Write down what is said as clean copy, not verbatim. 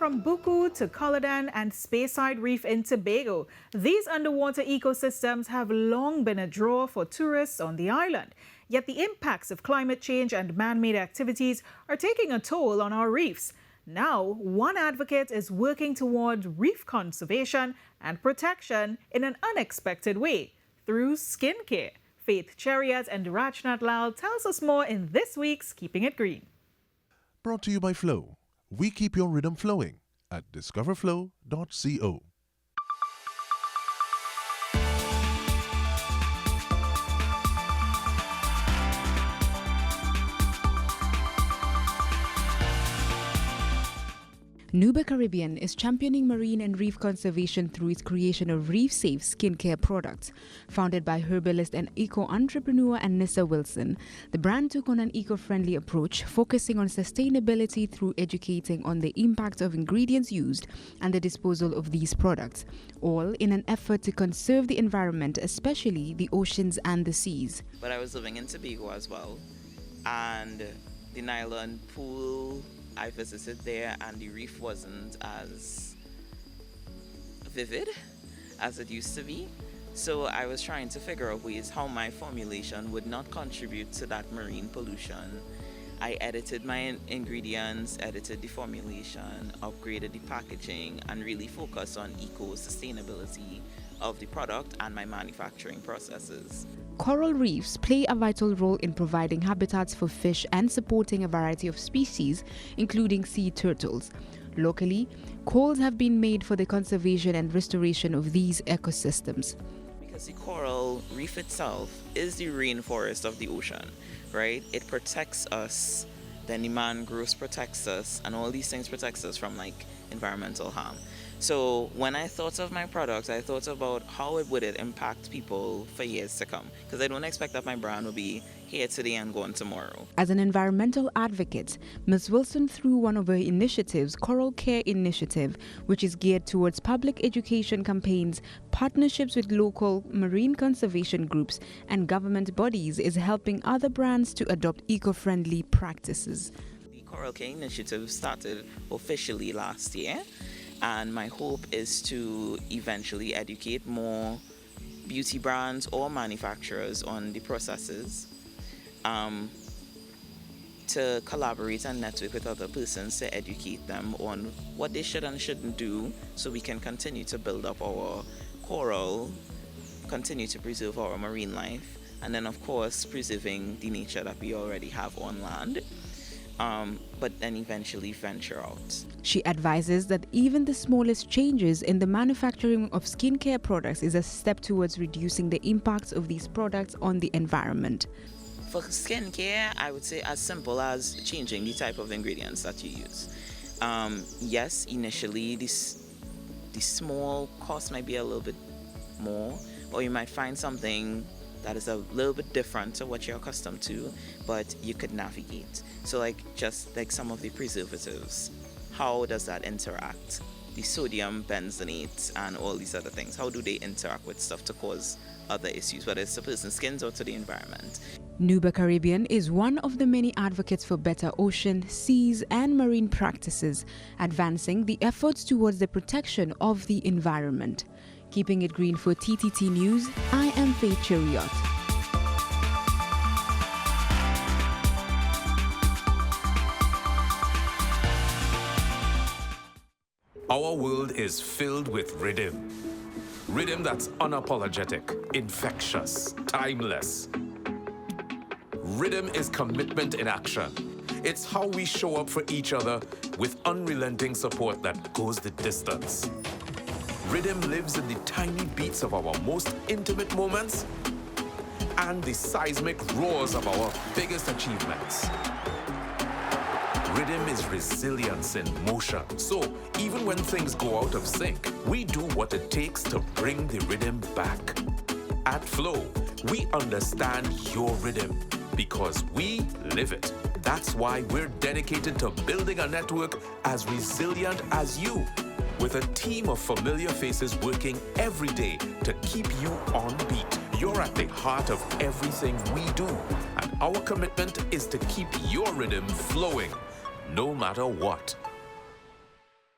from Buccoo to Culloden and Speyside Reef in Tobago, these underwater ecosystems have long been a draw for tourists on the island. Yet the impacts of climate change and man-made activities are taking a toll on our reefs. Now, one advocate is working toward reef conservation and protection in an unexpected way through skincare. Faith Cheruiyot and Rajnauth Lal tells us more in this week's Keeping It Green. Brought to you by Flow. We keep your rhythm flowing at discoverflow.co. Nuba Caribbean is championing marine and reef conservation through its creation of reef-safe skincare products. Founded by herbalist and eco-entrepreneur Anissa Wilson, the brand took on an eco-friendly approach, focusing on sustainability through educating on the impact of ingredients used and the disposal of these products, all in an effort to conserve the environment, especially the oceans and the seas. But I was living in Tobago as well, and the Nylon pool, I visited there, and the reef wasn't as vivid as it used to be. So I was trying to figure out ways how my formulation would not contribute to that marine pollution. I edited my ingredients, edited the formulation, upgraded the packaging, and really focused on eco-sustainability of the product and my manufacturing processes. Coral reefs play a vital role in providing habitats for fish and supporting a variety of species, including sea turtles. Locally, calls have been made for the conservation and restoration of these ecosystems. Because the coral reef itself is the rainforest of the ocean, right? It protects us, then the mangroves protects us, and all these things protects us from environmental harm. So when I thought of my product, I thought about how would it impact people for years to come, because I don't expect that my brand will be here today and gone tomorrow. As an environmental advocate, Ms. Wilson, through one of her initiatives, Coral Care Initiative, which is geared towards public education campaigns, partnerships with local marine conservation groups and government bodies, is helping other brands to adopt eco-friendly practices. The Coral Care Initiative started officially last year. And my hope is to eventually educate more beauty brands or manufacturers on the processes, to collaborate and network with other persons to educate them on what they should and shouldn't do, so we can continue to build up our coral, continue to preserve our marine life, and then of course preserving the nature that we already have on land. But then eventually venture out. She advises that even the smallest changes in the manufacturing of skincare products is a step towards reducing the impacts of these products on the environment. For skincare, I would say as simple as changing the type of ingredients that you use. Yes, initially the small cost might be a little bit more, or you might find something that is a little bit different to what you're accustomed to, but you could navigate. So just like some of the preservatives, how does that interact? The sodium benzonates and all these other things, how do they interact with stuff to cause other issues, whether it's to person's skin or to the environment? Nuba Caribbean is one of the many advocates for better ocean, seas and marine practices, advancing the efforts towards the protection of the environment. Keeping it green for TTT News, I am Faith Cheruiyot. Our world is filled with rhythm. Rhythm that's unapologetic, infectious, timeless. Rhythm is commitment in action. It's how we show up for each other with unrelenting support that goes the distance. Rhythm lives in the tiny beats of our most intimate moments and the seismic roars of our biggest achievements. Rhythm is resilience in motion. So even when things go out of sync, we do what it takes to bring the rhythm back. At Flow, we understand your rhythm because we live it. That's why we're dedicated to building a network as resilient as you, with a team of familiar faces working every day to keep you on beat. You're at the heart of everything we do, and our commitment is to keep your rhythm flowing, no matter what.